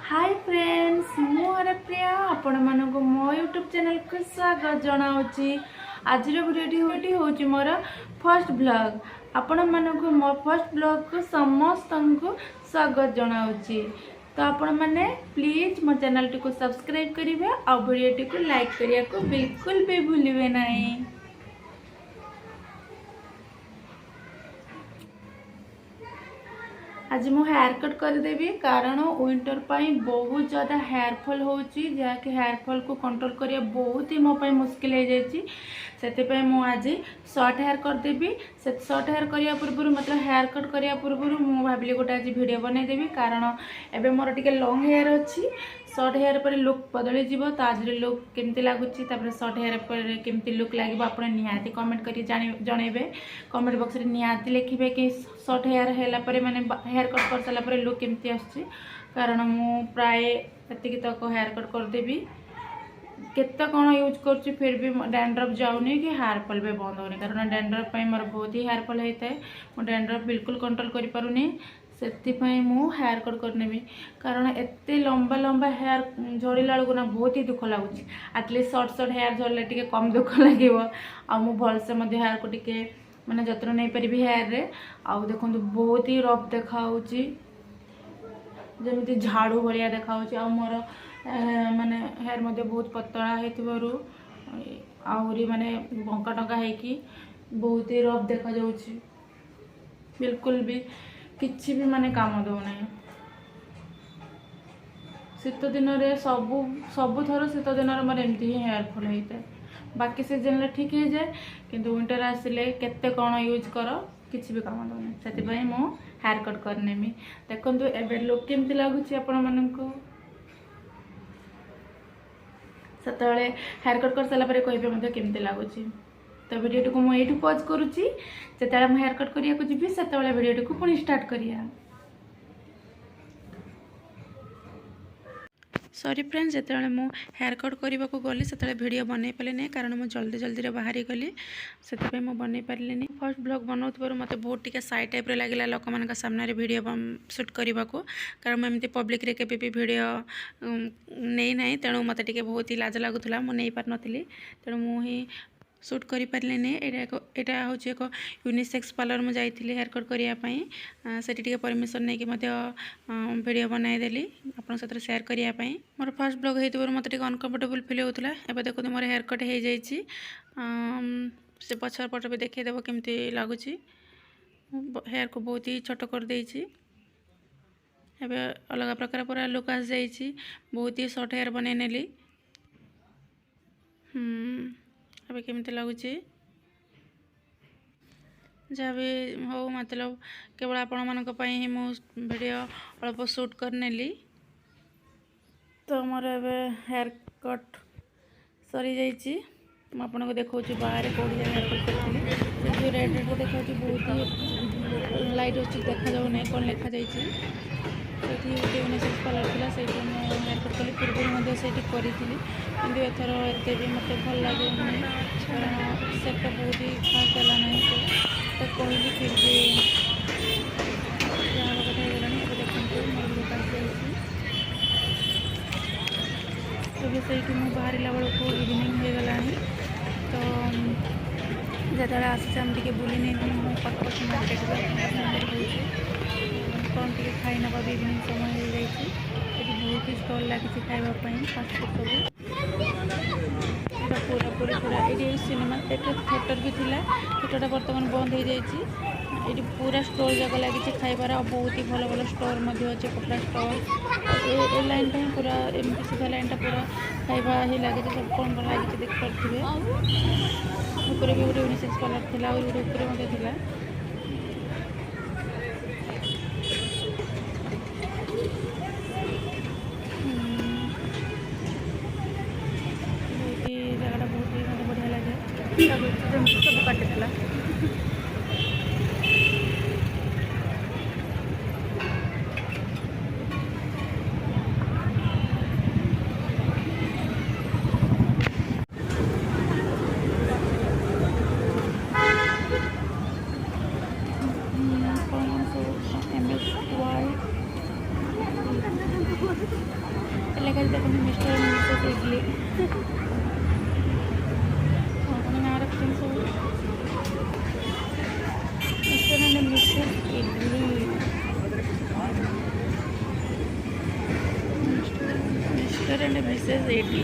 Hi friends मु हरप्रिया आपण मानक मो यूट्यूब चैनल को स्वागत जनाऊँगी। आज वीडियो होची मोर फर्स्ट ब्लॉग। आपण मानक मो फर्स्ट ब्लॉग को समस्त को स्वागत जनाऊँगी। तो आपण मैंने प्लीज मो चैनल टी को सब्सक्राइब करेंगे और वीडियो टी को लाइक करिया को बिल्कुल भी भूलिए नहीं। आज मु हेयर कट करदेवी कारण विंटर पाई बहुत ज़्यादा हेयर फॉल होची जहाँकि हेयर फॉल को कंट्रोल करिया बहुत ही मो पाई मुश्किल हो जाइए। से मु आज शॉर्ट हेयर करदेवी। से शॉर्ट हेयर करिया पूर्व मतलब हेयर कट करिया पूर्व मु भाविली गोटे आज वीडियो बनईदेवी कारण एबे मोर टिके लॉन्ग हेयर अच्छी। शॉर्ट हेयर पर लुक बदली जीव तो आज लुक केमती लगुच शॉर्ट हेयर पर केमती लुक लगे आप निहाती कमेंट कर जनइबे। कमेंट बॉक्स रे निहाती लिखिबे कि शॉर्ट हेयर हैला परे माने हेयर कट कर सारा पर लुक केमती आछी कारण मु प्राय एतिक तक हेयर कट करदेवी। केते कौन यूज कर फिर भी डैंड्रफ जाऊनी कि हेयर फॉल भी बंद होनी कारण डैंड्रफ मोर बहुत ही हेयर फॉल होता है। मो डैंड्रफ बिल्कुल कंट्रोल कर पारुनी से मु हेयर कट करनेबी कारण एते लंबा लंबा हेयर झड़ला बेलू ना बहुत ही दुख लगुच। एटलिस्ट शॉर्ट शॉर्ट हेयर झड़ले टिके कम दुख लगे आ मु भलसे हेयर को टिके माने जत्न नहीं पारि हेयर रे। आउ देखो बहुत ही रफ देखा जमी झाड़ू भाया देखा आ मोर माने हेयर मध्य बहुत पतला होइतिबारु आउरी माने बंका टंका है बहुत ही रफ देखा जाउची। बिल्कुल भी किछि भी माने काम दो ना। शीत दिन रे सबु थर शीत दिन मोर एमती ही हेयर फॉल होता है। बाकी सीजन रे ठीक हो जाए किंतु विंटर आसिले केते कौन यूज कर किछि भी काम दो ना। से मो हेयर कट करनेमी। देखंतु एबे लुक केमती लागुची आपण माननको सतले हेयर कट कर सारा कहबे मते केमती लागुची। तो वीडियो को मुझे ये पॉज करुच्ची से हेयर कट करिया को जीवी से वीडियो को पुणी स्टार्ट करिया। सॉरी फ्रेंड्स जो मु हेयर कट करने को गली से वीडियो बन पारे नहीं कारण मुझे जल्दी जल्दी बाहरी गली से बन पारे। फर्स्ट ब्लॉग बनाऊर मत बहुत टी साइड टाइप लगे लोक मान सामने वीडियो शूट करने को कारण मुझे पब्लिक रे केबे भी वीडियो नहीं ना तेणु मत बहुत ही लाज लगुला मुझे पार नी तेणु मुझे शूट कर पारे नहीं। यहाँ हूँ एक यूनिसेक्स पार्लर मुझे जाइली हेयर कट करने से परमिशन नहीं कि वीडियो बनईदेली आप सहित सेयार करने। मोर फर्स्ट ब्लॉग हो मत अनकम्फर्टेबल फील होता है। एवं देखो मोर हेयर कट हो जाइए से पछर पट भी देखदेव केमती लगुच। हेयर को बहुत ही छोट कर देछि एवं अलग प्रकार पूरा लुक आस जाइए। बहुत ही शॉर्ट हेयर बन नेली अबे केमती लगुच जहाँ भी हो मतलब केवल आपण मान ही मु वीडियो अल्प शूट कर नेली। तो मोर एवं हेयर कट सरी जाइए आपन को देखा बाहर कौटी हेयर कट करी रेड रेड देखा बहुत ही लाइट अच्छी देखा जाऊ ना कौन लिखा जाइए यूनिसेक्स पार्लर था से हेयर कट कली पूर्व से करी कि एथर एत भी मत भल लगे कारण सेपटा बहुत ही खास देला ना तो कहली फिर भी जहाँ कथा हो देखते मोर लुक आसी से मुझे बाहर बेलू इवनिंग हो गला तो जो आम टे बुले नहीं कटक मार्केट कौन टे खाई ना इवनिंग समय हो जाए बहुत ही स्टल लगी खावाई फास्टफुड सब पूरा पूरी पूरा ये सिनेमा थिएटर भी थिला थिएटर बर्तमान बंद हो जाए। ये पूरा स्टोर जगह लगी खाइबार और बहुत ही भल भल स्टोर अच्छे कपड़ा स्टोर ए लाइन टा पूरा एमती सीधा लाइन टा पूरा खाइबा ही लगे सब कौन कौन लगी देख पारे। ऊपर भी गोटे यूनिसेक्स पार्लर थी और गोटे ऊपर जगह बहुत ही मतलब बढ़िया लगे सब काटिला। MSY देखो मिस्टर मिसेस इडली नाम रखते सब mister and Mrs idli mister and Mrs idli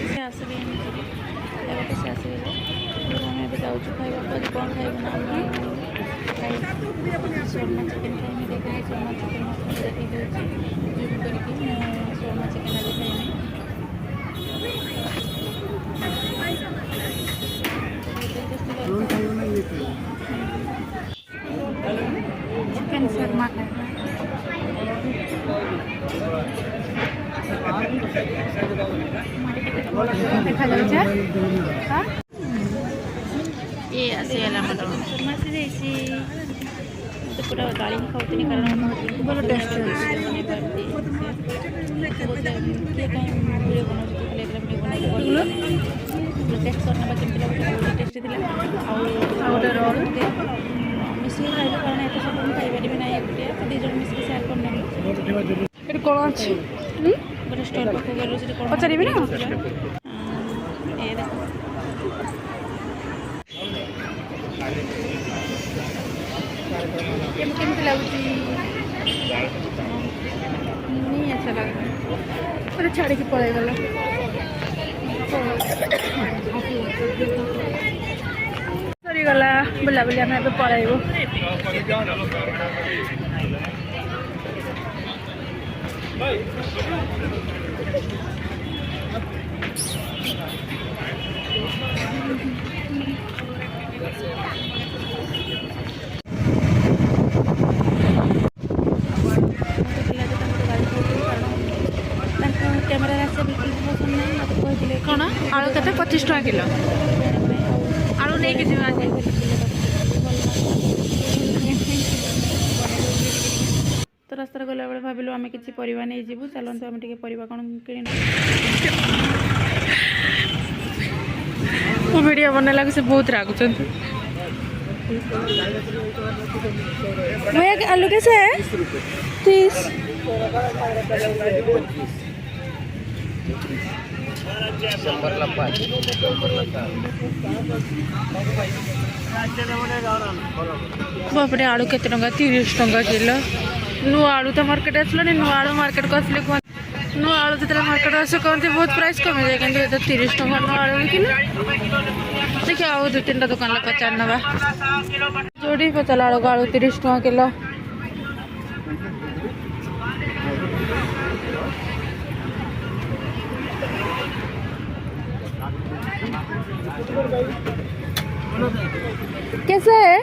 से आसबे से आसबे आम ए जाऊँ खाइबा कौन खाइब ना शर्मा चिकेन खाइमी देखिए शर्मा चिकेन मसला देखी दूसरी जूम करके शर्मा चिकेन आज खाइमी चिकेन शर्मा खाइबा देखा जाऊे हाँ ये आसीगला शर्मा आसी जाइए तो पूरा गाड़ी ही खाऊनी कारण बहुत टेस्ट किए कहीं वीडियो बनाऊँ टेस्ट करना केमती लगे बहुत टेस्टी थी रोल मिसिक खाइल कारण एत सब खाई ना एकुटिया तो दीज मिसिक सेयार करना कौन अच्छी गोटे स्टल पाक गलु से पचारि ना केमती लगुच नहीं अच्छा लगे अरे छाड़ी पड़े गला सरीगला बुलाबुली आम ए पलैबू कैमेरा आसे बिल्कुल पसंद नहीं मत कहते कौन आलू के 25 टका किलो आलू नहीं कि तो रास्ता गला बेले भाविलु आम कि परिवा नहीं जीवु चलते आम टे परिवा कौन कि वीडियो बनला से बहुत रागुच आलू कैसे है 30 बापरे आलू के 30 टंका किलो नुआ आलू तो मार्केट आसला नुआ आलू मार्केट को आसले नुआ आलू जो मार्केट आसे कहते बहुत प्राइस कमी जाए कि 30 टंका नुआ आलू किलो देखिए आउ 2-3 दुकान पचार ना जो पचार आलू को आलू 30 टंका किलो कैसे है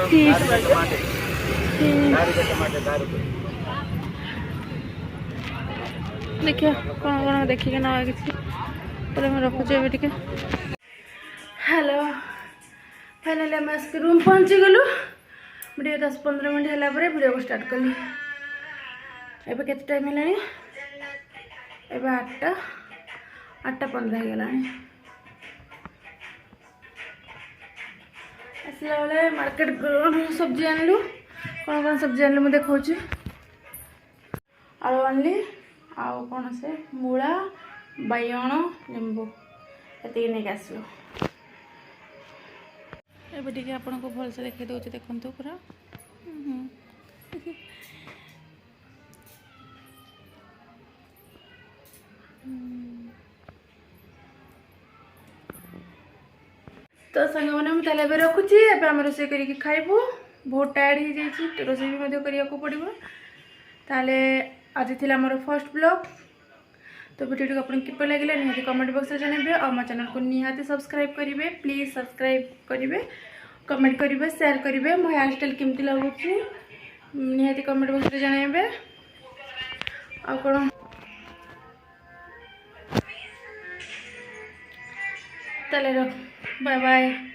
30 देखिए कौन कौन देखिए ना किसी मैं रखुचे टे हेलो फाइनाली आम आसिक रूम पहुँची गलु वीडियो 10-15 मिनट है वीडियो को स्टार्ट कली एबे केते टाइम है 8:15 हो गला आसला बेले मार्केट सब्जी आनलु कौन कौन सब्जी आनलु मुझे देखा आलू आनली आउ कौन से मूला बैगण लेंबू ये नहीं आसलु एबे टिके आपन को भल से देखै दउछ देखंतु पूरा तो संग मैंने मुझे रखुची एम रोसे कर खाइबू बहुत टायर्ड हो जाइए रोसे भी करने पड़ो ताले आज थी मोर फर्स्ट ब्लॉग तो वीडियो को आपको किपर लगे निहाती कमेंट बॉक्स में जानवे और मो चैनल को निहाती सब्सक्राइब करेंगे प्लीज सब्सक्राइब करेंगे कमेंट करेंगे शेयर करेंगे मो हेयर स्टाइल केमती लगुच निहाती कमेंट बॉक्स में जानवे आ कौन ताले बाय बाय।